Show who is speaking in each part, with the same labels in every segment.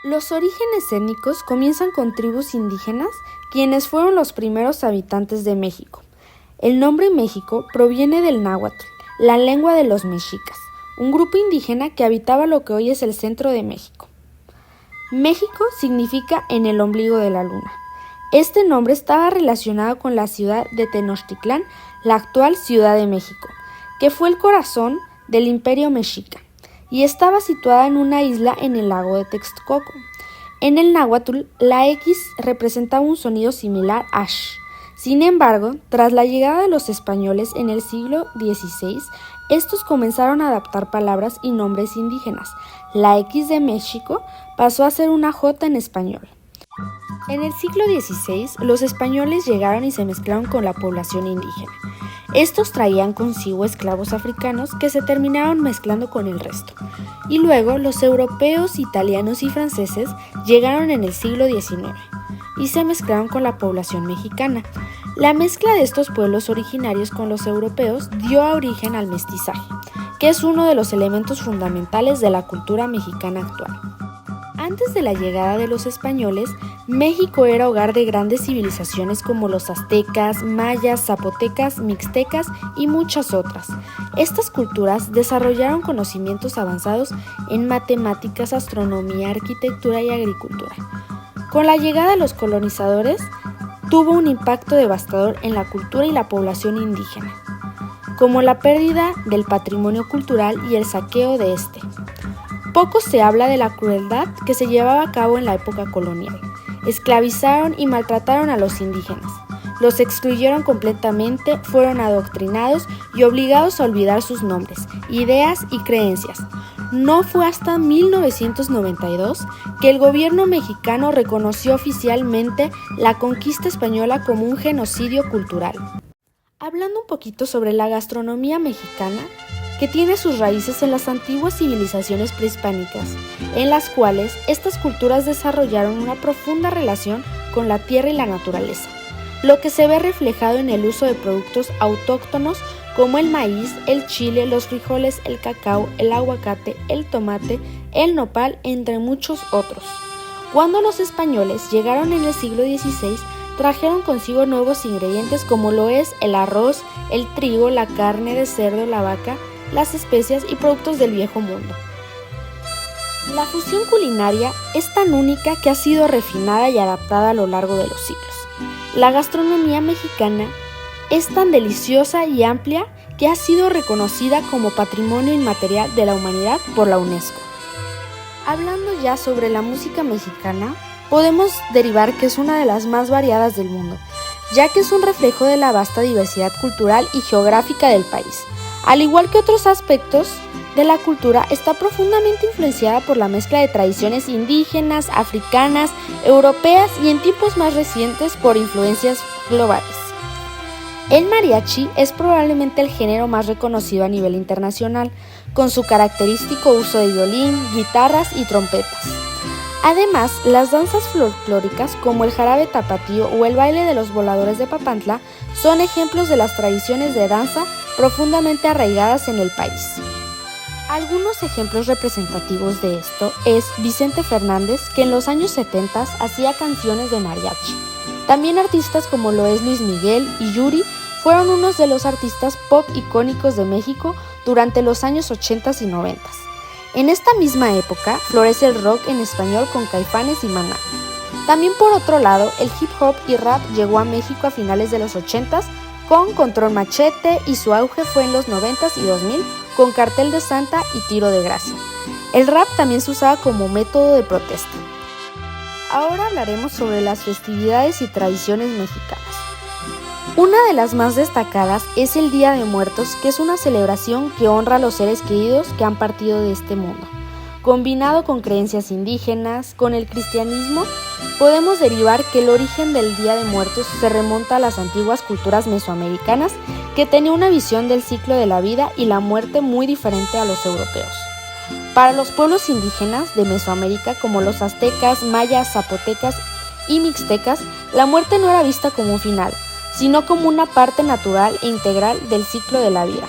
Speaker 1: Los orígenes étnicos comienzan con tribus indígenas, quienes fueron los primeros habitantes de México. El nombre México proviene del náhuatl, la lengua de los mexicas, un grupo indígena que habitaba lo que hoy es el centro de México. México significa en el ombligo de la luna. Este nombre estaba relacionado con la ciudad de Tenochtitlán, la actual Ciudad de México, que fue el corazón del Imperio Mexica, y estaba situada en una isla en el lago de Texcoco. En el náhuatl, la X representaba un sonido similar a sh. Sin embargo, tras la llegada de los españoles en el siglo XVI, estos comenzaron a adaptar palabras y nombres indígenas. La X de México pasó a ser una J en español. En el siglo XVI, los españoles llegaron y se mezclaron con la población indígena. Estos traían consigo esclavos africanos que se terminaron mezclando con el resto. Y luego los europeos, italianos y franceses llegaron en el siglo XIX y se mezclaron con la población mexicana. La mezcla de estos pueblos originarios con los europeos dio origen al mestizaje, que es uno de los elementos fundamentales de la cultura mexicana actual. Antes de la llegada de los españoles, México era hogar de grandes civilizaciones como los aztecas, mayas, zapotecas, mixtecas y muchas otras. Estas culturas desarrollaron conocimientos avanzados en matemáticas, astronomía, arquitectura y agricultura. Con la llegada de los colonizadores, tuvo un impacto devastador en la cultura y la población indígena, como la pérdida del patrimonio cultural y el saqueo de este. Poco se habla de la crueldad que se llevaba a cabo en la época colonial. Esclavizaron y maltrataron a los indígenas. Los excluyeron completamente, fueron adoctrinados y obligados a olvidar sus nombres, ideas y creencias. No fue hasta 1992 que el gobierno mexicano reconoció oficialmente la conquista española como un genocidio cultural. Hablando un poquito sobre la gastronomía mexicana, que tiene sus raíces en las antiguas civilizaciones prehispánicas, en las cuales estas culturas desarrollaron una profunda relación con la tierra y la naturaleza, lo que se ve reflejado en el uso de productos autóctonos como el maíz, el chile, los frijoles, el cacao, el aguacate, el tomate, el nopal, entre muchos otros. Cuando los españoles llegaron en el siglo XVI, trajeron consigo nuevos ingredientes como lo es el arroz, el trigo, la carne de cerdo, la vaca, las especias y productos del viejo mundo. La fusión culinaria es tan única que ha sido refinada y adaptada a lo largo de los siglos. La gastronomía mexicana es tan deliciosa y amplia que ha sido reconocida como Patrimonio Inmaterial de la Humanidad por la UNESCO. Hablando ya sobre la música mexicana, podemos derivar que es una de las más variadas del mundo, ya que es un reflejo de la vasta diversidad cultural y geográfica del país. Al igual que otros aspectos de la cultura, está profundamente influenciada por la mezcla de tradiciones indígenas, africanas, europeas y en tiempos más recientes por influencias globales. El mariachi es probablemente el género más reconocido a nivel internacional, con su característico uso de violín, guitarras y trompetas. Además, las danzas folclóricas como el jarabe tapatío o el baile de los voladores de Papantla son ejemplos de las tradiciones de danza profundamente arraigadas en el país. Algunos ejemplos representativos de esto es Vicente Fernández, que en los años 70 hacía canciones de mariachi. También artistas como lo es Luis Miguel y Yuri fueron unos de los artistas pop icónicos de México durante los años 80 y 90. En esta misma época florece el rock en español con Caifanes y Maná. También por otro lado, el hip hop y rap llegó a México a finales de los 80 con Control Machete y su auge fue en los 90 y 2000 con Cartel de Santa y Tiro de Gracia. El rap también se usaba como método de protesta. Ahora hablaremos sobre las festividades y tradiciones mexicanas. Una de las más destacadas es el Día de Muertos, que es una celebración que honra a los seres queridos que han partido de este mundo. Combinado con creencias indígenas, con el cristianismo, podemos derivar que el origen del Día de Muertos se remonta a las antiguas culturas mesoamericanas que tenían una visión del ciclo de la vida y la muerte muy diferente a los europeos. Para los pueblos indígenas de Mesoamérica como los aztecas, mayas, zapotecas y mixtecas, la muerte no era vista como un final, sino como una parte natural e integral del ciclo de la vida.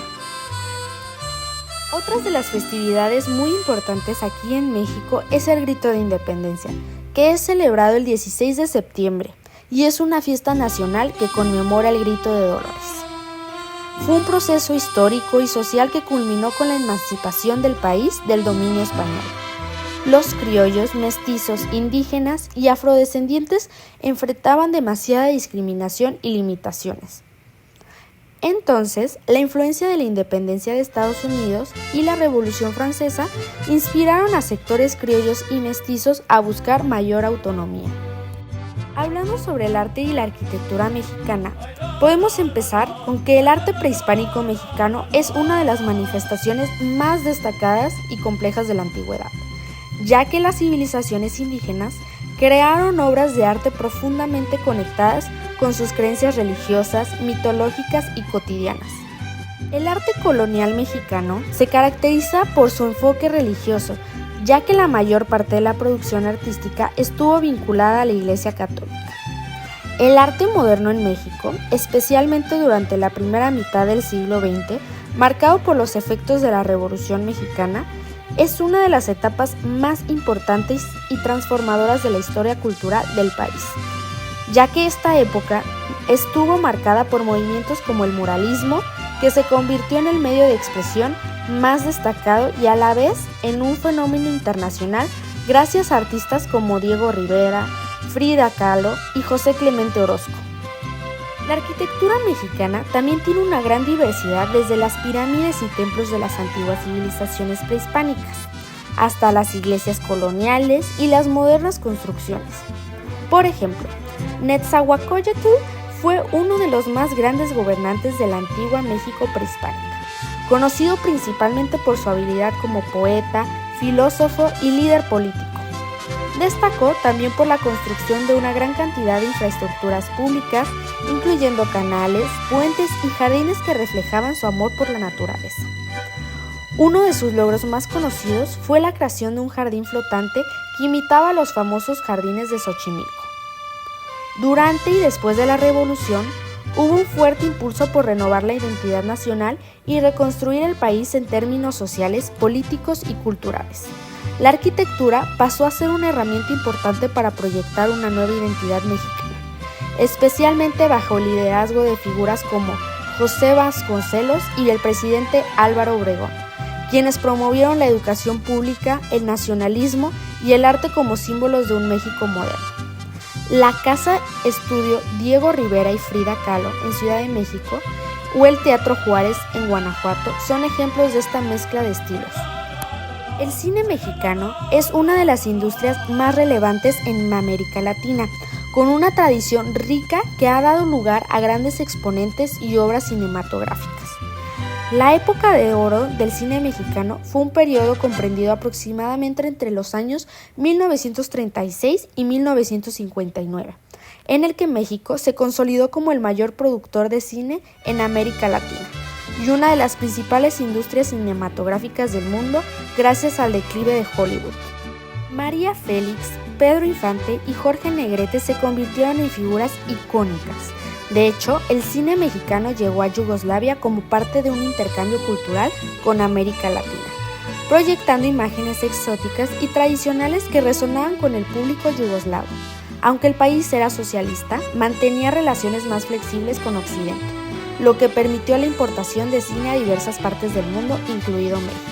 Speaker 1: Otras de las festividades muy importantes aquí en México es el Grito de Independencia, que es celebrado el 16 de septiembre y es una fiesta nacional que conmemora el Grito de Dolores. Fue un proceso histórico y social que culminó con la emancipación del país del dominio español. Los criollos, mestizos, indígenas y afrodescendientes enfrentaban demasiada discriminación y limitaciones. Entonces, la influencia de la independencia de Estados Unidos y la Revolución Francesa inspiraron a sectores criollos y mestizos a buscar mayor autonomía. Hablando sobre el arte y la arquitectura mexicana, podemos empezar con que el arte prehispánico mexicano es una de las manifestaciones más destacadas y complejas de la antigüedad, ya que las civilizaciones indígenas crearon obras de arte profundamente conectadas con sus creencias religiosas, mitológicas y cotidianas. El arte colonial mexicano se caracteriza por su enfoque religioso, ya que la mayor parte de la producción artística estuvo vinculada a la Iglesia Católica. El arte moderno en México, especialmente durante la primera mitad del siglo XX, marcado por los efectos de la Revolución Mexicana, es una de las etapas más importantes y transformadoras de la historia cultural del país, ya que esta época estuvo marcada por movimientos como el muralismo, que se convirtió en el medio de expresión más destacado y a la vez en un fenómeno internacional gracias a artistas como Diego Rivera, Frida Kahlo y José Clemente Orozco. La arquitectura mexicana también tiene una gran diversidad desde las pirámides y templos de las antiguas civilizaciones prehispánicas, hasta las iglesias coloniales y las modernas construcciones. Por ejemplo, Netzahualcóyotl fue uno de los más grandes gobernantes de la antigua México prehispánica, conocido principalmente por su habilidad como poeta, filósofo y líder político. Destacó también por la construcción de una gran cantidad de infraestructuras públicas, incluyendo canales, puentes y jardines que reflejaban su amor por la naturaleza. Uno de sus logros más conocidos fue la creación de un jardín flotante que imitaba a los famosos jardines de Xochimilco. Durante y después de la Revolución, hubo un fuerte impulso por renovar la identidad nacional y reconstruir el país en términos sociales, políticos y culturales. La arquitectura pasó a ser una herramienta importante para proyectar una nueva identidad mexicana, especialmente bajo el liderazgo de figuras como José Vasconcelos y el presidente Álvaro Obregón, quienes promovieron la educación pública, el nacionalismo y el arte como símbolos de un México moderno. La Casa Estudio Diego Rivera y Frida Kahlo en Ciudad de México o el Teatro Juárez en Guanajuato son ejemplos de esta mezcla de estilos. El cine mexicano es una de las industrias más relevantes en América Latina, con una tradición rica que ha dado lugar a grandes exponentes y obras cinematográficas. La época de oro del cine mexicano fue un periodo comprendido aproximadamente entre los años 1936 y 1959, en el que México se consolidó como el mayor productor de cine en América Latina y una de las principales industrias cinematográficas del mundo gracias al declive de Hollywood. María Félix, Pedro Infante y Jorge Negrete se convirtieron en figuras icónicas. De hecho, el cine mexicano llegó a Yugoslavia como parte de un intercambio cultural con América Latina, proyectando imágenes exóticas y tradicionales que resonaban con el público yugoslavo. Aunque el país era socialista, mantenía relaciones más flexibles con Occidente, lo que permitió la importación de cine a diversas partes del mundo, incluido México.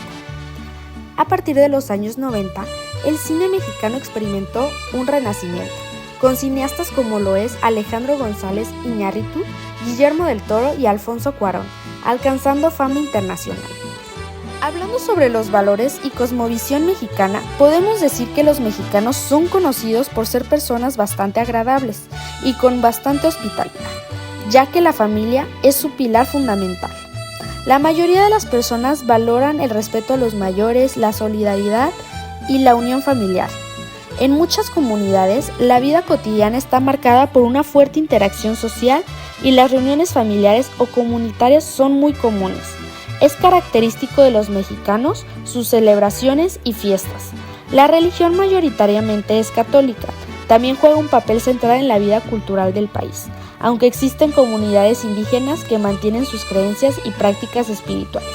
Speaker 1: A partir de los años 90, el cine mexicano experimentó un renacimiento, con cineastas como lo es Alejandro González Iñárritu, Guillermo del Toro y Alfonso Cuarón, alcanzando fama internacional. Hablando sobre los valores y cosmovisión mexicana, podemos decir que los mexicanos son conocidos por ser personas bastante agradables y con bastante hospitalidad, ya que la familia es su pilar fundamental. La mayoría de las personas valoran el respeto a los mayores, la solidaridad y la unión familiar. En muchas comunidades, la vida cotidiana está marcada por una fuerte interacción social y las reuniones familiares o comunitarias son muy comunes. Es característico de los mexicanos sus celebraciones y fiestas. La religión mayoritariamente es católica. También juega un papel central en la vida cultural del país, aunque existen comunidades indígenas que mantienen sus creencias y prácticas espirituales.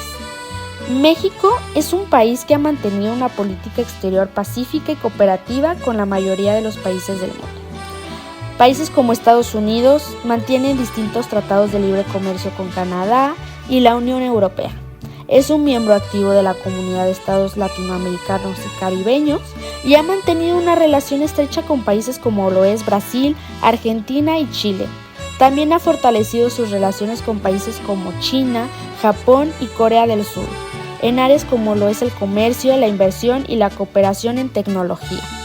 Speaker 1: México es un país que ha mantenido una política exterior pacífica y cooperativa con la mayoría de los países del mundo. Países como Estados Unidos mantienen distintos tratados de libre comercio con Canadá y la Unión Europea. Es un miembro activo de la Comunidad de Estados Latinoamericanos y Caribeños y ha mantenido una relación estrecha con países como lo es Brasil, Argentina y Chile. También ha fortalecido sus relaciones con países como China, Japón y Corea del Sur, en áreas como lo es el comercio, la inversión y la cooperación en tecnología.